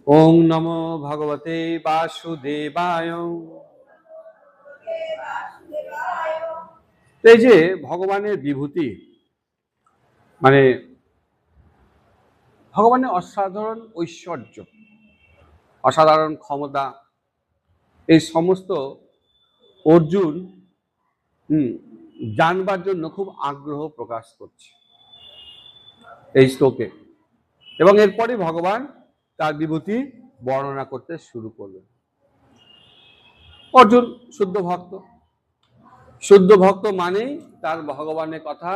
ওং নমো ভগবতে বাসুদেবায়। এই যে ভগবানের বিভূতি, মানে ভগবানের অসাধারণ ঐশ্বর্য, অসাধারণ ক্ষমতা, এই সমস্ত অর্জুন জানবার জন্য খুব আগ্রহ প্রকাশ করছে এই শ্লোকে, এবং এরপরে ভগবান তার বিভূতি বর্ণনা করতে শুরু করবেন। অর্জুন শুদ্ধ ভক্ত, শুদ্ধ ভক্ত মানেই তার ভগবানের কথা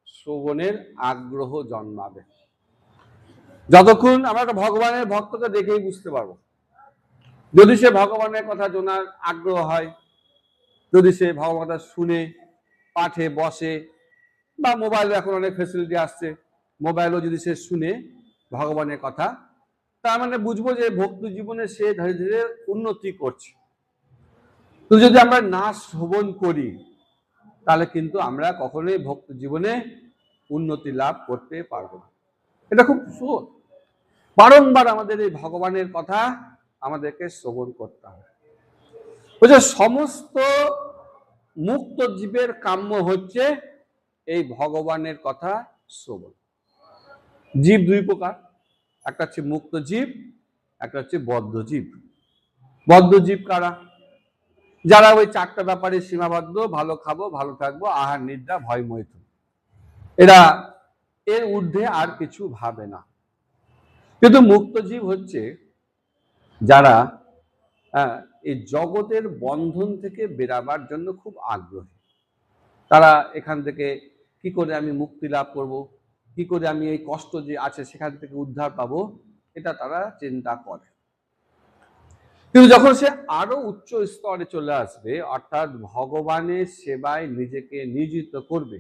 শ্রবণের আগ্রহ জন্মাবে। যতক্ষণ আমরা একটা ভগবানের ভক্তকে দেখেই বুঝতে পারবো, যদি সে ভগবানের কথা জানার আগ্রহ হয়, যদি সে ভগবানের কথা শুনে পাঠে বসে, বা মোবাইলে এখন অনেক ফেসিলিটি আসছে, মোবাইলও যদি সে শুনে ভগবানের কথা, তার মানে বুঝবো যে ভক্তি জীবনে সে ধীরে ধীরে উন্নতি করছে। তো যদি আমরা না শ্রবণ করি তাহলে কিন্তু আমরা কখনোই ভক্তি জীবনে উন্নতি লাভ করতে পারবো না। এটা খুব সহজ, বারংবার আমাদের এই ভগবানের কথা আমাদেরকে শ্রবণ করতে হবে। বুঝে, সমস্ত মুক্ত জীবের কাম্য হচ্ছে এই ভগবানের কথা শ্রবণ। জীব দুই প্রকার, একটা হচ্ছে মুক্ত জীব, একটা হচ্ছে বদ্ধ জীব। বদ্ধ জীব কারা? যারা ওই চারটা ব্যাপারে সীমাবদ্ধ, ভালো খাবো, ভালো থাকবো, আহার নিদ্রা ভয় মৈথুন, এরা এর ঊর্ধ্বে আর কিছু ভাবে না। কিন্তু মুক্ত জীব হচ্ছে যারা এই জগতের বন্ধন থেকে বেরাবার জন্য খুব আগ্রহী। তারা এখান থেকে কি করে আমি মুক্তি লাভ করব, কি করে আমি এই কষ্ট যে আছে সেখান থেকে উদ্ধার পাবো, এটা তারা চিন্তা করে। কিন্তু যখন সে আরো উচ্চ স্তরে চলে আসবে, অর্থাৎ ভগবানের সেবায় নিজেকে নিয়োজিত করবে,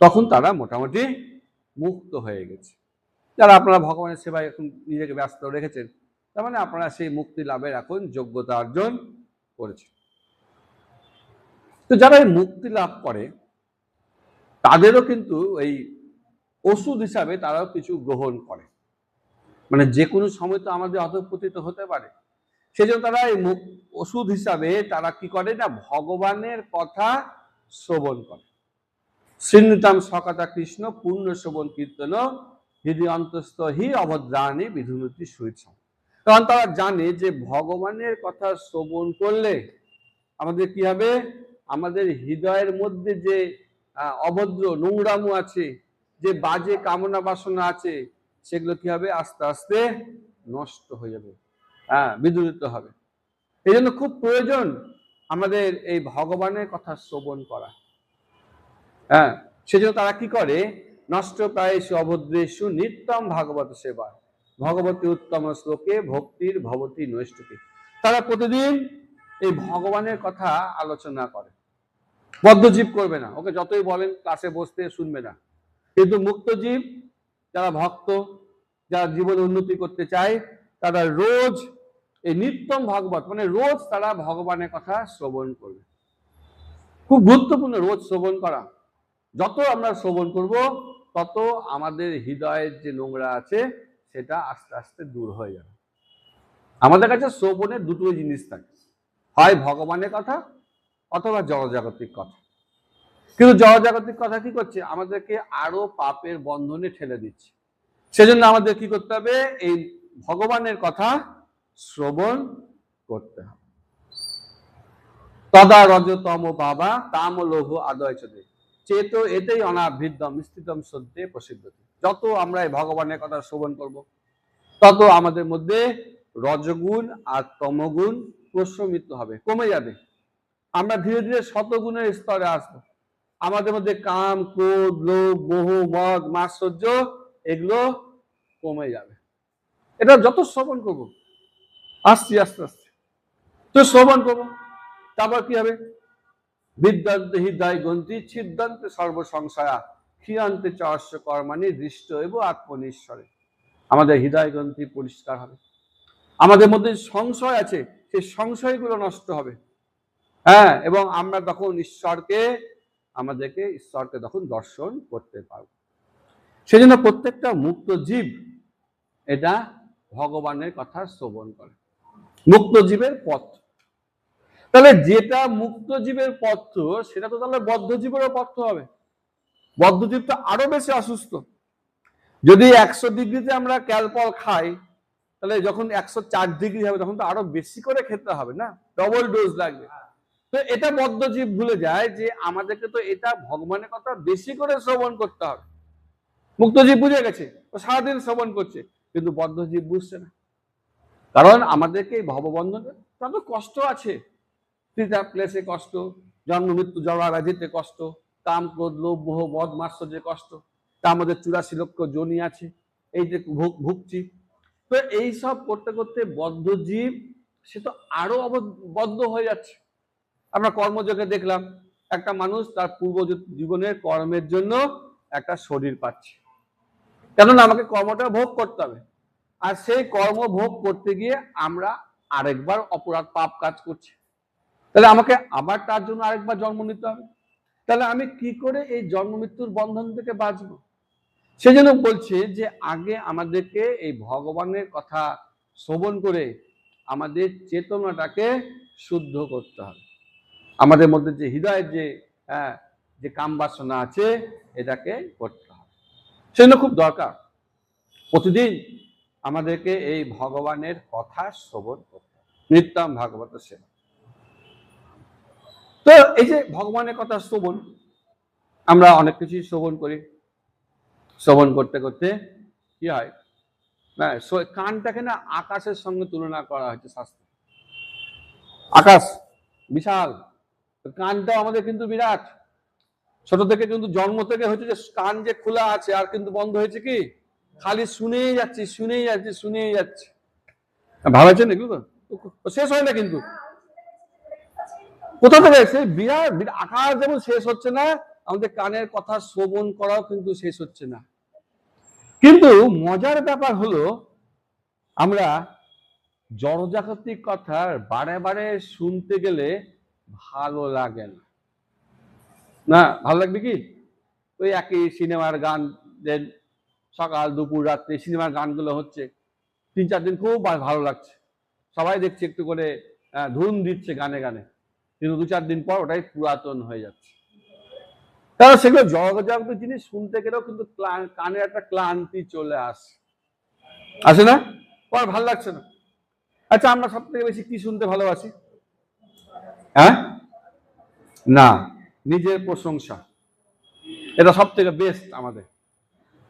তখন তারা মোটামুটি মুক্ত হয়ে গেছে। যারা আপনারা ভগবানের সেবায় এখন নিজেকে ব্যস্ত রেখেছেন, তার মানে আপনারা সেই মুক্তি লাভের এখন যোগ্যতা অর্জন করেছেন। তো যারা এই মুক্তি লাভ করে তাদেরও কিন্তু এই ওষুধ হিসাবে তারাও কিছু গ্রহণ করে, মানে যে কোনো সময় তো আমাদের অধঃপতিত হতে পারে, সেজন্য তারা এই ওষুধ হিসাবে তারা কি করে না, ভগবানের কথা শ্রবণ করে। শ্রীনিতাম সকথা কৃষ্ণ পূর্ণ শ্রবণ কীর্তন হৃদয় অন্তস্থ হি অভদ্রাণী বিধুনতি সুইচ্ছ। কারণ তারা জানে যে ভগবানের কথা শ্রবণ করলে আমাদের কি হবে, আমাদের হৃদয়ের মধ্যে যে অভদ্র নোংরামু আছে, যে বাজে কামনা বাসনা আছে, সেগুলো কি হবে, আস্তে আস্তে নষ্ট হয়ে যাবে, বিদূরিত হবে। এই জন্য খুব প্রয়োজন আমাদের এই ভগবানের কথা শ্রবণ করা। সেজন্য তারা কি করে, নষ্ট প্রায়শু অভদ্রেষু নিত্যম ভাগবত সেবা ভগবতী উত্তম শ্লোকে ভক্তির ভবতী নৈষ্ঠিকী। তারা প্রতিদিন এই ভগবানের কথা আলোচনা করে। বদ্ধজীব করবে না, ওকে যতই বলেন ক্লাসে বসতে শুনবে না। কিন্তু মুক্তজীব, যারা ভক্ত, যারা জীবনে উন্নতি করতে চায়, তারা রোজ এই নিত্যম ভাগবত, মানে রোজ তারা ভগবানের কথা শ্রবণ করবে। খুব গুরুত্বপূর্ণ রোজ শ্রবণ করা। যত আমরা শ্রবণ করব তত আমাদের হৃদয়ের যে নোংরা আছে সেটা আস্তে আস্তে দূর হয়ে যাবে। আমাদের কাছে শ্রবণের দুটোই জিনিস থাকে, হয় ভগবানের কথা অথবা জড়জাগতিক কথা। কিন্তু জড়জাগতিক কথা কি করছে, আমাদেরকে আরো পাপের বন্ধনে ঠেলে দিচ্ছে। সেজন্য আমাদের কি করতে হবে, এই ভগবানের কথা শ্রবণ করতে হবে। তদা রজতম বাবা তাম লৌহ আদয় চলে চেত এতেই অনাবৃদ্ধম স্থিতম সত্যে প্রসিদ্ধ। যত আমরা এই ভগবানের কথা শ্রবণ করব, তত আমাদের মধ্যে রজগুণ আর তমগুণ প্রশমিত হবে, কমে যাবে। আমরা ধীরে ধীরে শতগুণের স্তরে আসবো। আমাদের মধ্যে কাম, ক্রোধ, লোভ, মোহ, মদ, মাৎসর্য এগুলো কমে যাবে। এটা যত শ্রবণ করবো, আস্তে আস্তে আস্তে তো শ্রবণ করবো, তারপর কি হবে, বিদ্যান্তে হৃদয় গ্রন্থি ছিদ্দান্তে সর্বসংশয়া ক্ষীয়ান্তে চার্য কর্মাণি দৃষ্ট এবং আত্মনিশ্বরে। আমাদের হৃদয় গ্রন্থি পরিষ্কার হবে, আমাদের মধ্যে সংশয় আছে সেই সংশয়গুলো নষ্ট হবে। এবং আমরা তখন ঈশ্বরকে তখন দর্শন করতে পারব। সেজন্য প্রত্যেকটা মুক্ত জীব এটা ভগবানের কথা শ্রবণ করে। মুক্ত জীবের পথ। তাহলে যেটা মুক্ত জীবের পথ সেটা তো তাহলে বদ্ধ জীবেরও পথ হবে। বদ্ধ জীব তো আরো বেশি অসুস্থ। যদি 100 ডিগ্রিতে আমরা ক্যালপল খাই, তাহলে যখন 104 ডিগ্রি হবে তখন তো আরো বেশি করে খেতে হবে না, ডবল ডোজ লাগবে। তো এটা বদ্ধ জীব ভুলে যায় যে আমাদেরকে তো এটা ভগবানের কথা বেশি করে শ্রবণ করতে হবে। মুক্ত জীব বুঝে গেছে, ও সারাদিন শ্রবণ করছে, কিন্তু বদ্ধ জীব বুঝছে না। কারণ আমাদেরকে এই ভববন্ধনে কত কষ্ট আছে। তৃতীয় প্লেসে কষ্ট, জন্ম মৃত্যু জরা ব্যাধিতে কষ্ট, কাম ক্রোধ লোভ মোহ মদ মাৎসর্যের কষ্ট, তার মধ্যে 84 লক্ষ যোনি আছে, এই যে ভুগছি। তো এই সব করতে করতে বদ্ধ জীব সে তো আরো বদ্ধ হয়ে যাচ্ছে। আমরা কর্মযোগে দেখলাম একটা মানুষ তার পূর্ব জীবনের কর্মের জন্য একটা শরীর পাচ্ছে, কেননা আমাকে কর্মটা ভোগ করতে হবে। আর সেই কর্ম ভোগ করতে গিয়ে আমরা আরেকবার অপরাধ পাপ কাজ করছি, তাহলে আমাকে আবার তার জন্য আরেকবার জন্ম নিতে হবে। তাহলে আমি কি করে এই জন্ম মৃত্যুর বন্ধন থেকে বাঁচবো? সেজন্য বলছে যে আগে আমাদেরকে এই ভগবানের কথা শ্রবণ করে আমাদের চেতনাটাকে শুদ্ধ করতে হবে। আমাদের মধ্যে যে হৃদয়ের যে কাম বাসনা আছে এটাকে করতে হবে। সেজন্য খুব দরকার প্রতিদিন আমাদেরকে এই ভগবানের কথা শ্রবণ করতে হবে, নিত্যম ভাগবত সেবা। তো এই যে ভগবানের কথা শ্রবণ, আমরা অনেক কিছুই শ্রবণ করি। শ্রবণ করতে করতে কি হয় না, কানটাকে না আকাশের সঙ্গে তুলনা করা হয়েছে শাস্ত্রে। আকাশ বিশাল, কানটাও আমাদের কিন্তু বিরাট। ছোট থেকে কিন্তু জন্ম থেকে হচ্ছে যে কান যে খোলা আছে আর কিন্তু বন্ধ হয়েছে কি, খালি শুনেই যাচ্ছি শুনেই যাচ্ছি শুনেই যাচ্ছি। ভাবাচ্ছেন এগুলো তো শেষ হয় না কিন্তু। কোথা থেকে সেই বিরাট আকাশ যেমন শেষ হচ্ছে না, আমাদের কানের কথা শ্রবণ করাও কিন্তু শেষ হচ্ছে না। কিন্তু মজার ব্যাপার হলো আমরা জড়জাগতিক কথা বারে বারে শুনতে গেলে ভালো লাগে না। না ভালো লাগবে কি, ওই একই সিনেমার গান, সকাল দুপুর রাত্রে সিনেমার গানগুলো হচ্ছে, 3-4 দিন খুব ভালো লাগছে, সবাই দেখছে একটু করে ধুন দিচ্ছে গানে গানে, কিন্তু 2-4 দিন পর ওটাই পুরাতন হয়ে যাচ্ছে। তারা সেগুলো জগজাগতিক জিনিস শুনতে গেলেও কিন্তু কানে একটা ক্লান্তি চলে আসে না, পর ভালো লাগছে না। আচ্ছা, আমরা সব থেকে বেশি কি শুনতে ভালোবাসি? হ্যাঁ না, নিজের প্রশংসা, এটা সব থেকে বেস্ট আমাদের।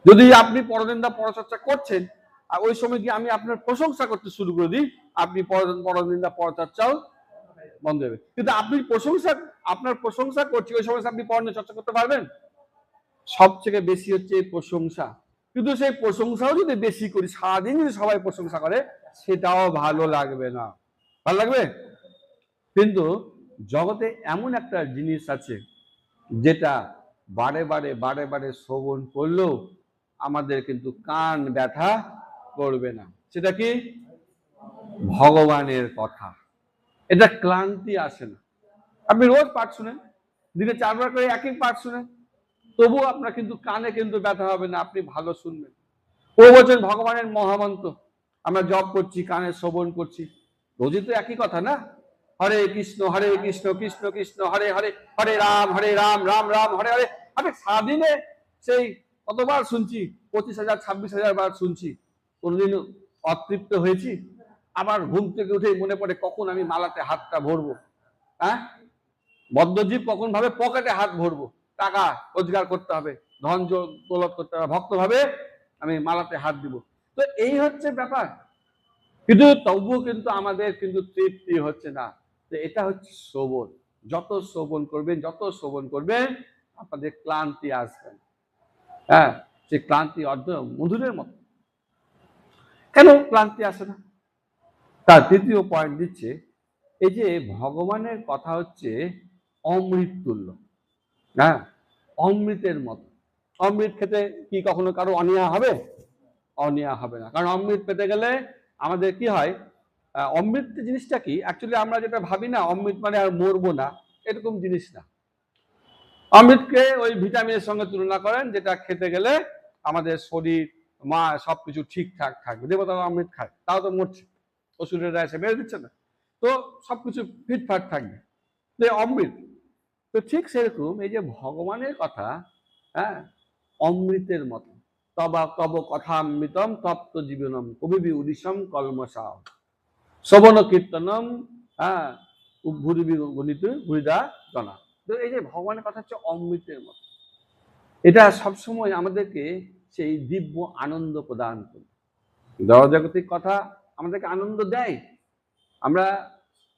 যদি আপনি পরনিন্দা পরচর্চা করছেন আর ওই সময় গিয়ে আমি আপনার প্রশংসা করতে শুরু করে দিই, আপনি পরনিন্দা পরচর্চাও বন্ধ হবে। কিন্তু আপনি আপনার প্রশংসা করছি, ওই সময় আপনি পরনিন্দা চর্চা করতে পারবেন? সব থেকে বেশি হচ্ছে প্রশংসা। কিন্তু সেই প্রশংসাও যদি বেশি করি, সারাদিন যদি সবাই প্রশংসা করে, সেটাও ভালো লাগবে না। ভালো লাগবে? কিন্তু জগতে এমন একটা জিনিস আছে যেটা বারে বারে বারে বারে শ্রবণ করলেও আমাদের কিন্তু কান ব্যথা করবে না। সেটা কি? ভগবানের কথা। এটা ক্লান্তি আসে না। আপনি রোজ পাঠ শুনেন, দিনে 4 বার করে একই পাঠ শুনেন, তবুও আপনার কিন্তু কানে কিন্তু ব্যথা হবে না, আপনি ভালো শুনবেন। ও বলছেন ভগবানের মহামন্ত্র আমরা জপ করছি, কানে শ্রবণ করছি, রোজই তো একই কথা না, হরে কৃষ্ণ কৃষ্ণ কৃষ্ণ হরে হরে, হরে রাম রাম রাম হরে হরে। আমি সারাদিনে সেই কতবার শুনছি, 25,000 26,000 বার শুনছি, কোনদিন অতৃপ্ত হয়েছি? আবার ঘুম থেকে উঠে মনে পড়ে কখন আমি মালাতে হাতটা ভরবো। হ্যাঁ, বদ্ধজীব কখন ভাবে পকেটে হাত ভরবো, টাকা রোজগার করতে হবে, ধন দৌলত করতে হবে, ভক্ত ভাবে আমি মালাতে হাত দিব। তো এই হচ্ছে ব্যাপার। কিন্তু তবুও কিন্তু আমাদের কিন্তু তৃপ্তি হচ্ছে না। তো এটা হচ্ছে শ্রবণ। যত শ্রবণ করবেন আপনাদের ক্লান্তি আসবে। হ্যাঁ, সেই ক্লান্তি অর্ধ মধুরের মতো। কেন ক্লান্তি আসে না? তার তৃতীয় পয়েন্ট দিচ্ছে, এই যে ভগবানের কথা হচ্ছে অমৃত তুল্য। হ্যাঁ, অমৃতের মতো। অমৃত খেতে কি কখনো কারো অনীহা হবে? অনীহা হবে না। কারণ অমৃত পেতে গেলে আমাদের কি হয়, অমৃত জিনিসটা কি, অ্যাকচুয়ালি আমরা যেটা ভাবি না অমৃত মানে আর মরবো না, এরকম জিনিস না। অমৃতকে ওই ভিটামিনের সঙ্গে তুলনা করেন যেটা খেতে গেলে আমাদের শরীর মা সবকিছু ঠিকঠাক থাকবে, দেবতারা অমৃত খায়, তাও তো মরছে, অসুরেরা এসে মেরে দিচ্ছে না, তো সবকিছু ফিটফাট থাকবে, তো অমৃত। তো ঠিক সেরকম এই যে ভগবানের কথা, হ্যাঁ, অমৃতের মতো। তবা তব কথামৃতম তপ্ত জীবনম কবিবি উদিশম কলমসাও শ্রবণ কীর্তনম, হ্যাঁ, ভুরিবি গণিত ভুরিদা জনা। তো এই যে ভগবানের কথা হচ্ছে অমৃতের মতো, এটা সবসময় আমাদেরকে সেই দিব্য আনন্দ প্রদান করে। জড়জাগতিক কথা আমাদেরকে আনন্দ দেয়, আমরা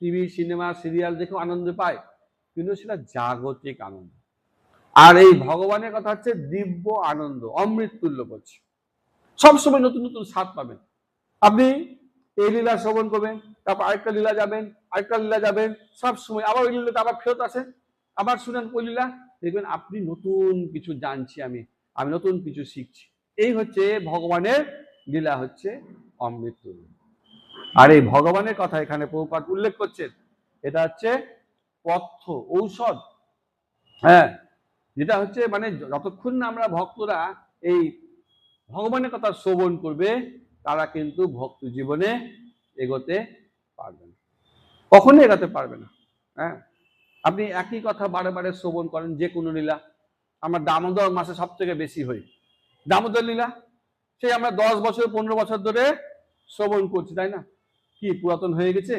টিভি সিনেমা সিরিয়াল দেখেও আনন্দ পাই, কিন্তু সেটা জাগতিক আনন্দ। আর এই ভগবানের কথা হচ্ছে দিব্য আনন্দ, অমৃত তুল্য বলছে। সবসময় নতুন নতুন স্বাদ পাবেন। আপনি এই লীলা শ্রবণ করবেন, তারপর আরেকটা লীলা যাবেন, আরেকটা লীলা যাবেন, সবসময় আবার ওই লীলাতে আবার ফেরত আসেন, আবার শুনেন ওই লীলা, দেখবেন আপনি নতুন কিছু জানছি, আমি নতুন কিছু শিখছি। এই হচ্ছে ভগবানের লীলা, হচ্ছে অমৃত তুল্য। আর এই ভগবানের কথা এখানে প্রভুপাদ উল্লেখ করছেন, এটা হচ্ছে পথ্য ঔষধ, হ্যাঁ, যেটা হচ্ছে মানে যতক্ষণ না আমরা ভক্তরা এই ভগবানের কথা শ্রবণ করবে, তারা কিন্তু ভক্তি জীবনে এগোতে পারবে না, কখনোই এগোতে পারবে না। হ্যাঁ, আপনি একই কথা বারে বারে শ্রবণ করেন, যে কোনো লীলা। আমরা দামোদর মাসে সব থেকে বেশি হই দামোদর লীলা, সেই আমরা 10 বছর 15 বছর ধরে শ্রবণ করছি, তাই না? কি পুরাতন হয়ে গেছে,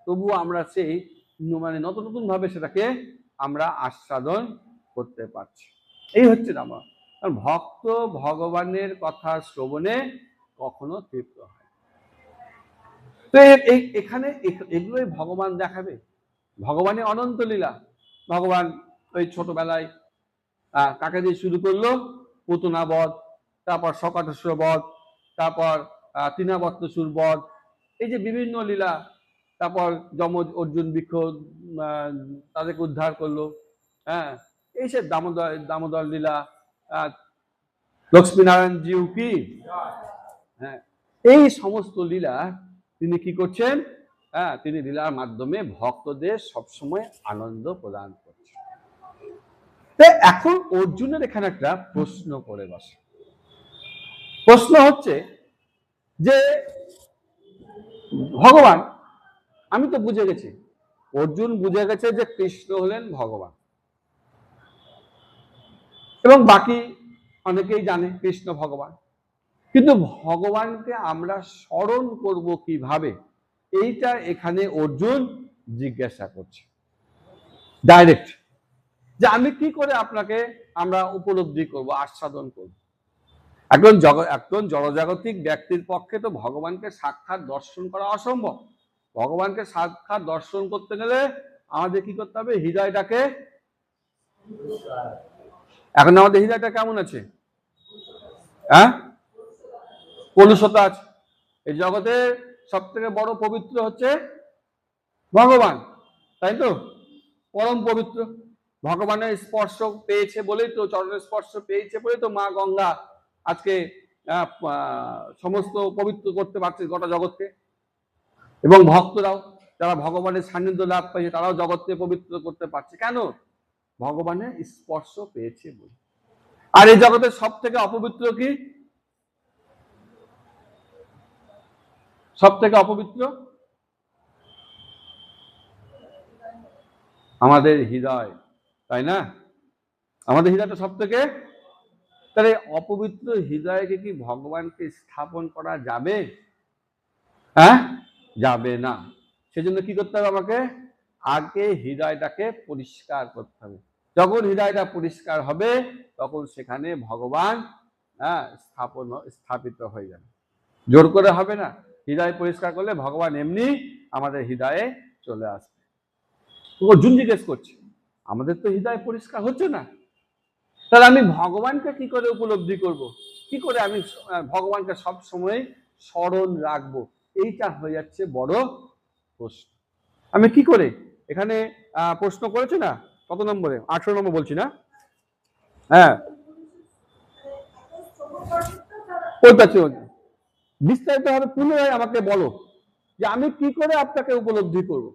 তবুও আমরা সেই মানে নতুন নতুন ভাবে সেটাকে আমরা আস্বাদন করতে পারছি। এই হচ্ছে দামোদর। কারণ ভক্ত ভগবানের কথা শ্রবণে কখনো তৃপ্ত হয়। তো এখানে এগুলোই ভগবান দেখাবে, ভগবানের অনন্ত লীলা। ভগবান ওই ছোটবেলায় কাকে দিয়ে শুরু করলো, পুতনা বধ, তারপর শকাটেশ্বর বধ, তারপর তৃণাবর্তসুর বধ, এই যে বিভিন্ন লীলা, তারপর যমজ অর্জুন বৃক্ষ তাদেরকে উদ্ধার করলো, হ্যাঁ, এই সে দামোদর দামোদর লীলা, লক্ষ্মীনারায়ণ জিউ কি, হ্যাঁ, এই সমস্ত লীলা তিনি কি করছেন, হ্যাঁ, তিনি লীলার মাধ্যমে ভক্তদের সবসময় আনন্দ প্রদান করছেন। এখন অর্জুনের এখানে একটা প্রশ্ন করে বসে। প্রশ্ন হচ্ছে যে ভগবান, আমি তো বুঝে গেছি, অর্জুন বুঝে গেছে যে কৃষ্ণ হলেন ভগবান, এবং বাকি অনেকেই জানে কৃষ্ণ ভগবান, কিন্তু ভগবানকে আমরা স্মরণ করব কিভাবে, এইটা এখানে অর্জুন জিজ্ঞাসা করছে ডাইরেক্ট, যে আমি কি করে আপনাকে আমরা উপলব্ধি করব, আস্বাদন করব। একজন জড়জাগতিক ব্যক্তির পক্ষে তো ভগবানকে সাক্ষাৎ দর্শন করা অসম্ভব। ভগবানকে সাক্ষাৎ দর্শন করতে গেলে আমাদের কি করতে হবে, হৃদয়টাকে, এখন আমাদের হৃদয়টা কেমন আছে, হ্যাঁ, কলুষতা আছে। এই জগতে সব থেকে বড় পবিত্র হচ্ছে ভগবান, তাই তো, পরম পবিত্র। ভগবানের স্পর্শ পেয়েছে বলেই তো, চরণের স্পর্শ পেয়েছে বলেই তো মা গঙ্গা আজকে সমস্ত পবিত্র করতে পারছে গোটা জগৎকে, এবং ভক্তরাও যারা ভগবানের সান্নিধ্য লাভ পেয়েছে তারাও জগৎকে পবিত্র করতে পারছে। কেন? ভগবানের স্পর্শ পেয়েছে বলে। আর এই জগতের সব থেকে অপবিত্র কি, সব থেকে অপবিত্র আমাদের হৃদয়, তাই না? আমাদের হৃদয়টা সব থেকে, তাহলে অপবিত্র হৃদয়কে কি ভগবানকে স্থাপন করা যাবে? হ্যাঁ, যাবে না। সেজন্য কি করতে হবে, আমাকে আগে হৃদয়টাকে পরিষ্কার করতে হবে। যখন হৃদয়টা পরিষ্কার হবে তখন সেখানে ভগবান, হ্যাঁ, স্থাপিত হয়ে যাবে। জোর করে হবে না, হৃদয় পরিষ্কার করলে ভগবান এমনি আমাদের হৃদয়ে চলে আসবে। অর্জুন জিজ্ঞেস করছে, আমাদের তো হৃদয় পরিষ্কার হচ্ছে না, তাহলে আমি ভগবানকে কি করে উপলব্ধি করব, কি করে আমি ভগবানকে সব সময় স্মরণ রাখবো, এইটা হয়ে যাচ্ছে বড় প্রশ্ন। আমি কি করে, এখানে প্রশ্ন করেছে না, কত নম্বরে, 18 নম্বর বলছি না, হ্যাঁ, ওইটা বিস্তারিত ভাবে পুনরায় আমাকে বলো, যে আমি কি করে আপনাকে উপলব্ধি করব,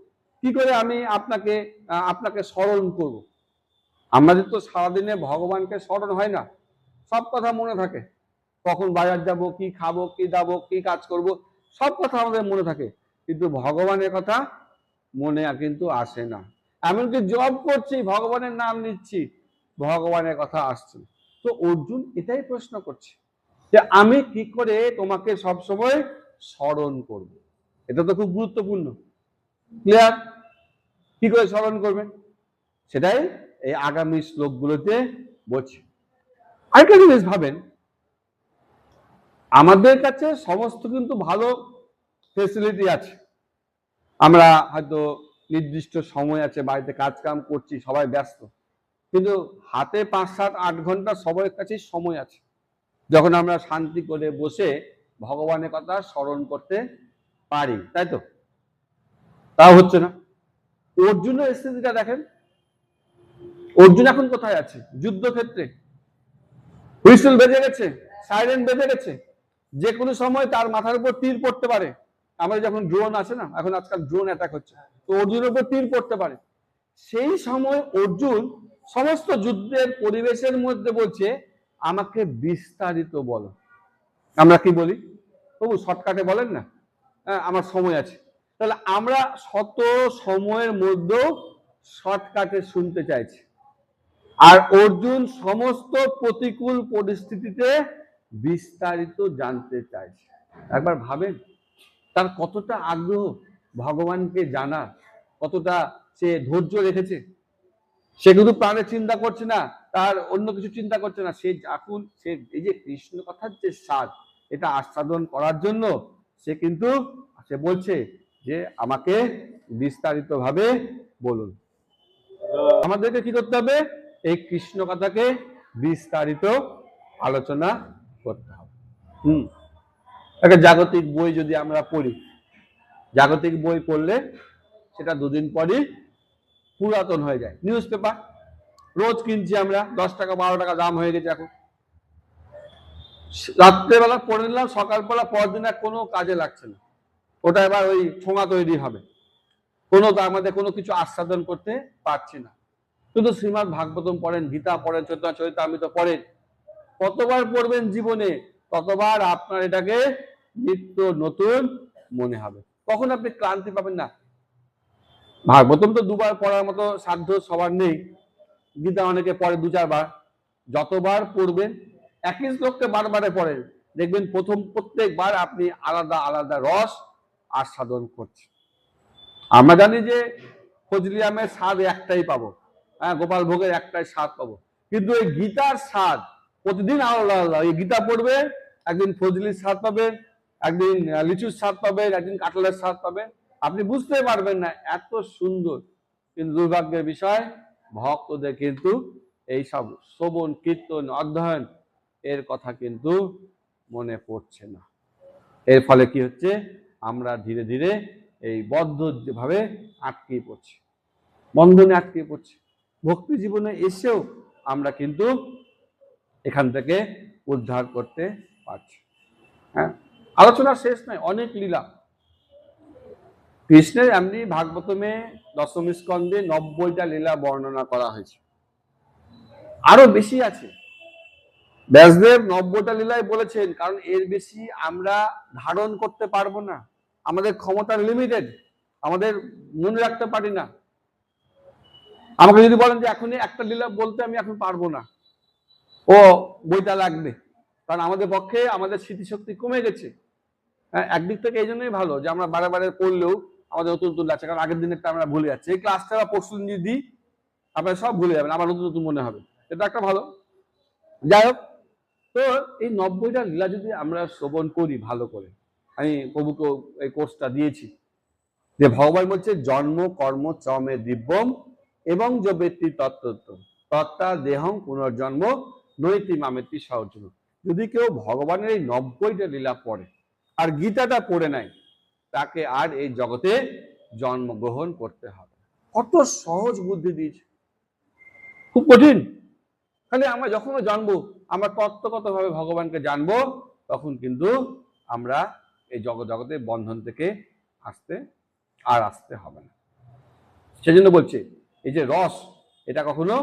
কি করে আমি আপনাকে স্মরণ করব। আমাদের তো সারাদিনে ভগবানকে স্মরণ হয় না, সব কথা মনে থাকে, কখন বাজার যাব, কি খাবো, কি দাবো, কি কাজ করব, সব কথা আমাদের মনে থাকে, কিন্তু ভগবানের কথা মনে কিন্তু আসে না। এমনকি জব করছি, ভগবানের নাম নিচ্ছি, ভগবানের কথা আসছে। তো অর্জুন এটাই প্রশ্ন করছে যে আমি কি করে তোমাকে সবসময় স্মরণ করব। এটা তো খুব গুরুত্বপূর্ণ। ক্লিয়ার? কি করে স্মরণ করবেন সেটাই এই আগামী শ্লোকগুলোতে বলছি। আরেকটা জিনিস ভাবেন, আমাদের কাছে সমস্ত কিন্তু ভালো ফেসিলিটি আছে। আমরা হয়তো নির্দিষ্ট সময় আছে, বাড়িতে কাজ কাম করছি, সবাই ব্যস্ত, কিন্তু হাতে 5, 7, 8 ঘন্টা সবার কাছেই সময় আছে, যখন আমরা শান্তি করে বসে ভগবানের কথা স্মরণ করতে পারি, তাই তো? তা হচ্ছে না। অর্জুনের স্থিতিটা দেখেন, অর্জুন এখন কোথায় আছে? যুদ্ধক্ষেত্রে। হুইসেল বেজে গেছে, সাইরেন বেজে গেছে, যে কোনো সময় তার মাথার উপর তীর পড়তে পারে। আমাদের যখন ড্রোন আছে না, এখন আজকাল ড্রোন অ্যাটাক হচ্ছে, তো অর্জুনের উপর তীর পড়তে পারে। সেই সময় অর্জুন সমস্ত যুদ্ধের পরিবেশের মধ্যে বলছে আমাকে বিস্তারিত বলো। আমরা কি বলি? তবু শর্টকাটে বলেন না, হ্যাঁ আমার সময় আছে। তাহলে আমরা শত সময়ের মধ্যেও শর্টকাটে শুনতে চাইছি, আর অর্জুন সমস্ত প্রতিকূল পরিস্থিতিতে বিস্তারিত জানতে চাইছে। একবার ভাবেন তার কতটা আগ্রহ ভগবানকে জানার, কতটা সে ধৈর্য রেখেছে। সে কিন্তু প্রাণের চিন্তা করছে না, তার অন্য কিছু চিন্তা করছে না, সে এখন সে এই যে কৃষ্ণ কথার যে স্বাদ, এটা আস্বাদন করার জন্য সে কিন্তু সে বলছে যে আমাকে বিস্তারিত ভাবে বলুন। আমাদেরকে কি করতে হবে? এই কৃষ্ণ কথাকে বিস্তারিত আলোচনা করতে হবে। একটা জাগতিক বই যদি আমরা পড়ি, জাগতিক বই পড়লে সেটা দুদিন পরই পুরাতন হয়ে যায়। নিউজ পেপার রোজ কিনছি আমরা, 10 টাকা 12 টাকা দাম হয়ে গেছে এখন। রাত্রেবেলা পড়ে নিলাম, সকালবেলা পরের দিন আর কোনো কাজে লাগছে না, ওটা এবার ওই ঠোঙা তৈরি হবে, কোনো আমাদের কোনো কিছু আস্বাদন করতে পারছি না। কিন্তু শ্রীমদ্ ভাগবতম পড়েন, গীতা পড়েন, চৈতন্য চরিতামৃত পড়েন, কতবার পড়বেন জীবনে ততবার আপনার এটাকে নিত্য নতুন মনে হবে, কখন আপনি ক্লান্তি পাবেন না। ভাগবতম তো দুবার পড়ার মতো সাধ্য সবার নেই, গীতা অনেকে পড়ে 2-4 বার। যতবার পড়বেন, একই শ্লোককে বারবারে পড়েন, দেখবেন প্রত্যেকবার আপনি আলাদা আলাদা রস আস্বাদন করছেন। আমরা জানি যে ফজলি আমের স্বাদ একটাই পাবো, হ্যাঁ গোপাল ভোগের একটাই স্বাদ পাবো, কিন্তু এই গীতার স্বাদ প্রতিদিন আলাদা আলাদা। এই গীতা পড়বে, একদিন ফজলির স্বাদ পাবেন, একদিন লিচুর স্বাদ পাবেন, একদিন কাঁঠালের স্বাদ পাবেন, আপনি বুঝতে পারবেন না, এত সুন্দর। কিন্তু দুর্ভাগ্যের বিষয়, ভক্তদের কিন্তু এই সব শ্রবণ কীর্তন অধ্যয়ন এর কথা কিন্তু মনে পড়ছে না। এর ফলে কি হচ্ছে? আমরা ধীরে ধীরে এই বদ্ধ ভাবে আটকে পড়ছি, বন্ধনে আটকে পড়ছি। ভক্তি জীবনে এসেও আমরা কিন্তু এখান থেকে উদ্ধার করতে পারছি। হ্যাঁ, আলোচনা শেষ নয়, অনেক লীলা কৃষ্ণের। এমনি ভাগবতমে 10ম স্কন্ধে 90টা লীলা বর্ণনা করা হয়েছে, আরো বেশি আছে। ব্যাসদেব 90টা লীলাই বলেছেন, কারণ এর বেশি আমরা ধারণ করতে পারবো না, আমাদের ক্ষমতা লিমিটেড, আমাদের মনে রাখতে পারি না। আমাকে যদি বলেন যে এখনই একটা লীলা বলতে, আমি এখন পারবো না, ও বইটা লাগবে, কারণ আমাদের পক্ষে আমাদের স্মৃতিশক্তি কমে গেছে। একদিক থেকে এই জন্যই ভালো যে আমরা বারে বারে পড়লেও আমাদের নতুন নতুন লাগছে, কারণ আগের দিনেরটা আমরা ভুলে যাচ্ছি। এই ক্লাসটা বা পরশু দিন যদি দিই, আপনারা সব ভুলে যাবেন, আবার নতুন নতুন মনে হবে, এটা একটা ভালো। যাই হোক, তো এই 90টা লীলা যদি আমরা শ্রবণ করি ভালো করে, আমি প্রভুকে এই কোর্সটা দিয়েছি যে ভগবান বলছে জন্ম কর্ম চমে দিব্যম এবং যে ব্যক্তি তত্ত্ব তত্তা দেহং পুনর্জন্ম নৈতি মামেতি সহজম। যদি কেউ ভগবানের এই 90টা লীলা পড়ে আর গীতাটা পড়ে নেয়, তাকে আর এই জগতে জন্মগ্রহণ করতে হবে। কত সহজ বুদ্ধি দিয়েছে, খুব কঠিন। খালি আমরা যখন জানবো, আমরা তত্ত্বগত ভাবে ভগবানকে জানবো, তখন কিন্তু আমরা এই জগতের বন্ধন থেকে আসতে হবে না। সেজন্য বলছে এই যে রস, এটা কখনো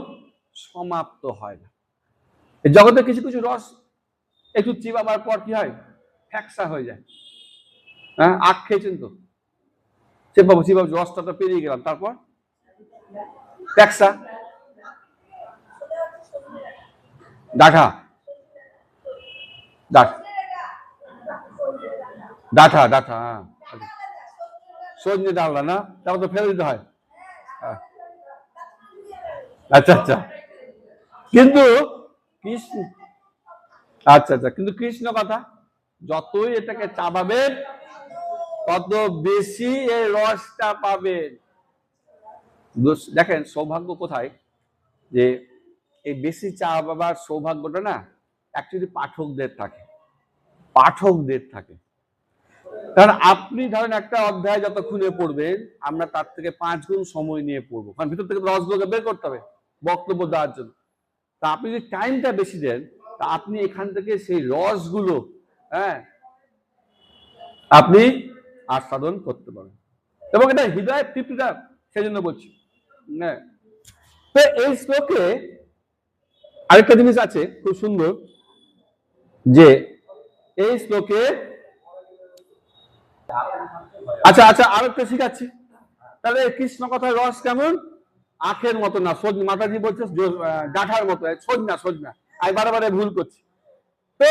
সমাপ্ত হয় না। এই জগতে কিছু কিছু রস একটু চিবাবার পর কি হয়, ফ্যাকসা হয়ে যায়। হ্যাঁ, আখ খেয়েছেন তো, চিবাবো চিবাবো, রসটা তো পেরিয়ে গেলাম, তারপর ফ্যাকসা, ডাঁঠা ডাঁঠা ডাঁঠা ডাঁঠা হ্যাঁ, সজনে ডালটা না, তারপর তো ফেলে দিতে হয়। আচ্ছা আচ্ছা, কিন্তু কৃষ্ণ, আচ্ছা আচ্ছা, কিন্তু কৃষ্ণ কথা, যতই এটাকে চাবাবেন তত বেশি এই রসটা পাবেন। দেখেন সৌভাগ্য কোথায়, যে এই বেশি চা বাবার সৌভাগ্যটা না অ্যাকচুয়ালি পাঠকদের থাকে, পাঠকদের থাকে। কারণ আপনি ধরেন একটা অধ্যায় যতক্ষণে পড়বেন, আমরা তার থেকে 5 গুণ সময় নিয়ে পড়বো, কারণ ভিতর থেকে রসগুলোকে বের করতে হবে বক্তব্য দেওয়ার জন্য। তা আপনি যদি টাইমটা বেশি দেন, তা আপনি এখান থেকে সেই রসগুলো, হ্যাঁ, আপনি আস্বাদন করতে পারেন, এবং এটা হৃদয় তৃপ্তিটা, সেই জন্য বলছি। হ্যাঁ, তো এই শ্লোকে আরেকটা জিনিস আছে খুব সুন্দর, যে এই শ্লোকে, আচ্ছা আচ্ছা, আরেকটা শিখাচ্ছি। তাহলে কৃষ্ণ কথার রস কেমন, আখের মতো না, মাতাজি বলছে ডাঁঠার মতো, সজনা সজনা, আমি বারে ভুল করছি। তো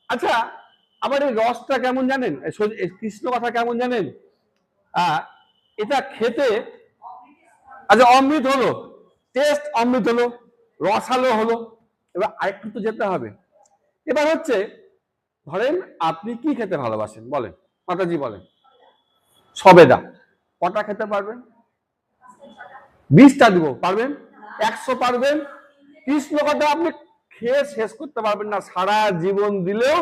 আচ্ছা, আবার এই রসটা কেমন জানেন, কৃষ্ণ কথা কেমন জানেন, এটা খেতে, আচ্ছা অমৃত হলো, টেস্ট অমৃত হলো, রসালো হলো। এবার আরেকটু তো যেতে হবে। এবার হচ্ছে ধরেন আপনি কি খেতে ভালোবাসেন বলেন, মাতাজি বলেন। সবেদা কটা খেতে পারবেন? 20টা দিব, পারবেন? 100 পারবেন? কৃষ্ণ কথা আপনি খেয়ে শেষ করতে পারবেন না, সারা জীবন দিলেও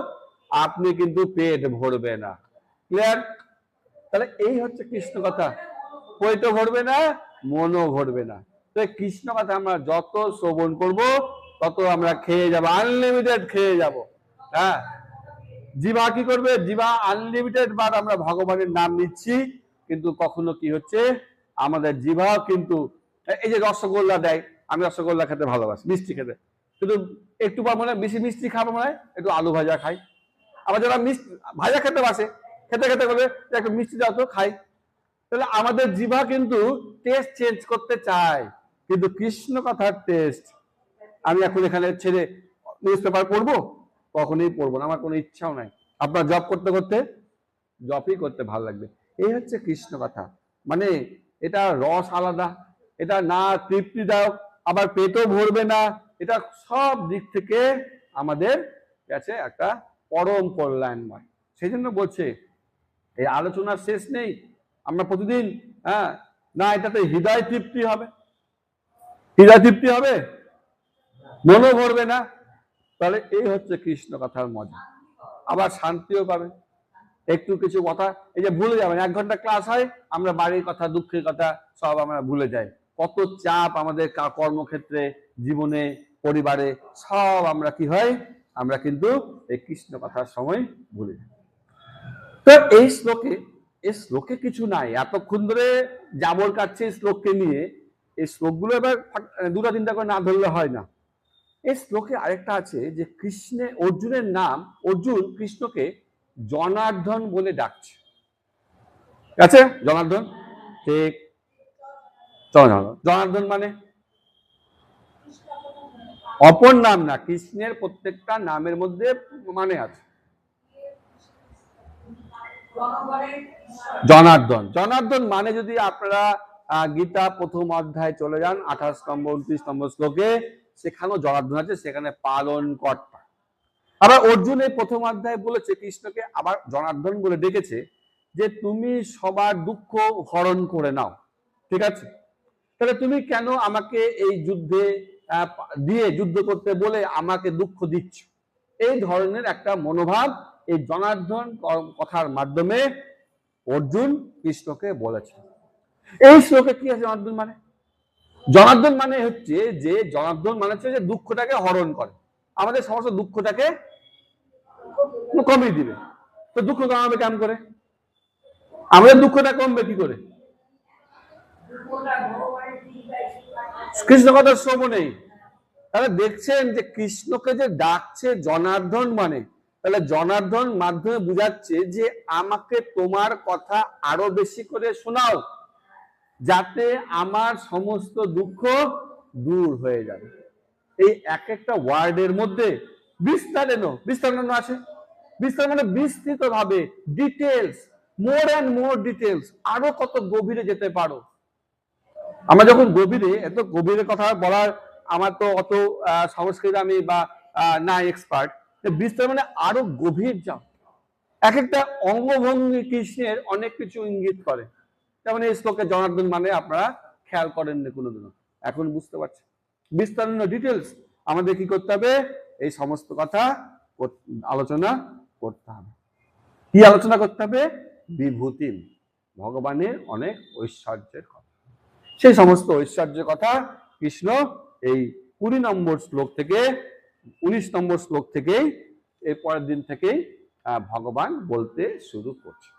আপনি কিন্তু পেট ভরবে না। ক্লিয়ার? তাহলে এই হচ্ছে কৃষ্ণ কথা, পেটও ভরবে না, মনও ভরবে না। তো কৃষ্ণ কথা আমরা যত শ্রবণ করব তত আমরা খেয়ে যাব, আনলিমিটেড খেয়ে যাব। হ্যাঁ, জিভা কি করবে, জিভা আনলিমিটেড বার আমরা ভগবানের নাম নিচ্ছি, কিন্তু কখনো কি হচ্ছে, আমাদের জিভা কিন্তু, এই যে রসগোল্লা দেয়, আমি রসগোল্লা খেতে ভালোবাসি, মিষ্টি খেতে, কিন্তু একটু পর মনে হয় বেশি মিষ্টি খাবো, মনে হয় একটু আলু ভাজা খাই। আবার যারা মিষ্টি ভাজা খেতে বাসে, খেতে খেতে বলে একটু মিষ্টি দাও তো, খাই। তাহলে আমাদের জিভা কিন্তু টেস্ট চেঞ্জ করতে চায়, কিন্তু কৃষ্ণ কথার টেস্ট, আমি এখন এখানে ছেড়ে নিউজ পেপার পড়বো, কখনোই পড়বো না, আমার কোনো ইচ্ছাও নাই। আপনার জব করতে করতে জবই করতে ভালো লাগবে। এই হচ্ছে কৃষ্ণ কথা, মানে এটা রস আলাদা, এটা না তৃপ্তিদায়ক, আবার পেটও ভরবে না, এটা সব দিক থেকে আমাদের কাছে একটা পরম কল্যাণময়। সেই জন্য বলছে এই আলোচনার শেষ নেই, আমরা প্রতিদিন, হ্যাঁ, না এটাতে হৃদয় তৃপ্তি হবে, হৃদয় তৃপ্তি হবে, মনও ভরবে না। তাহলে এই হচ্ছে কৃষ্ণ কথার মজা, আবার শান্তিও পাবে। একটু কিছু কথা এই যে ভুলে যাবেন, 1 ঘন্টা ক্লাস হয়, আমরা বাড়ির কথা, দুঃখের কথা সব আমরা ভুলে যাই, কত চাপ আমাদের কর্মক্ষেত্রে, জীবনে, পরিবারে, সব আমরা কি হয়, আমরা কিন্তু এই কৃষ্ণ কথার সময় ভুলে যাই। তো এই শ্লোকে কিছু নাই, এতক্ষণ ধরে জাবর কাটছে শ্লোককে নিয়ে, এই শ্লোকগুলো এবার 2টা 3টা করে না ধরলে হয় না। এই শ্লোকে আরেকটা আছে যে অর্জুনের নাম, অর্জুন কৃষ্ণকে জনার্দন বলে ডাকছে, আছে জনার্দন, ঠিক, জনার্দন মানে অপর নাম না, কৃষ্ণের প্রত্যেকটা নামের মধ্যে মানে আছে। জনার্দন, জনার্দন মানে যদি আপনারা গীতা প্রথম অধ্যায় চলে যান, 28 নম্বর 29 নম্বর শ্লোকে, সেখানেও জনার্দন আছে, সেখানে পালন কর্তা। আবার অর্জুন এই প্রথম অধ্যায় বলেছে কৃষ্ণকে আবার জনার্দন বলে ডেকেছে, যে তুমি সবার দুঃখ হরণ করে নাও, ঠিক আছে, তাহলে তুমি কেন আমাকে এই যুদ্ধে দিয়ে যুদ্ধ করতে বলে আমাকে দুঃখ দিচ্ছ, এই ধরনের একটা মনোভাব এই জনার্দন কথার মাধ্যমে অর্জুন কৃষ্ণকে বলেছে। এই শ্লোকে কি আছে জনার্দন মানে? জনার্দন মানে হচ্ছে যে, জনার্দন মানে হচ্ছে যে দুঃখটাকে হরণ করে, আমাদের সমস্ত দুঃখটাকে কমিয়ে দিবে। তো দুঃখ কমাবে কেমন করে, আমাদের দুঃখটা কমবে কি করে? কৃষ্ণ কথার শ্রবণেই। তাহলে দেখছেন যে কৃষ্ণকে যে ডাকছে জনার্দন, মানে তাহলে জনার্দন মাধ্যমে বুঝাচ্ছে যে আমাকে তোমার কথা আরো বেশি করে শোনাও, যাতে আমার সমস্ত দুঃখ দূর হয়ে যাবে। এই এক একটা ওয়ার্ডের মধ্যে বিস্তারানো আছে। বিস্তার মানে বিস্তৃত ভাবে, details, more and more details, আরো কত গভীরে যেতে পারো। আমরা যখন গভীরে, এত গভীরে কথা বলার আমার তো অত সংস্কৃত আমি বা না এক্সপার্ট। বিস্তার মানে আরো গভীর যাও। এক একটা অঙ্গভঙ্গি কৃষ্ণের অনেক কিছু ইঙ্গিত করে। যেমন এই শ্লোকে জনার্দন মানে আপনারা খেয়াল করেননি কোনোদিনও, এখন বুঝতে পারছেন। বিস্তারিত ডিটেলস আমাদের কি করতে হবে? এই সমস্ত কথা আলোচনা করতে হবে। কি আলোচনা করতে হবে? বিভূতি, ভগবানের অনেক ঐশ্বর্যের কথা। সেই সমস্ত ঐশ্বর্যের কথা কৃষ্ণ এই 20 নম্বর শ্লোক থেকে 19 নম্বর শ্লোক থেকেই এর পরের দিন থেকেই ভগবান বলতে শুরু করছে।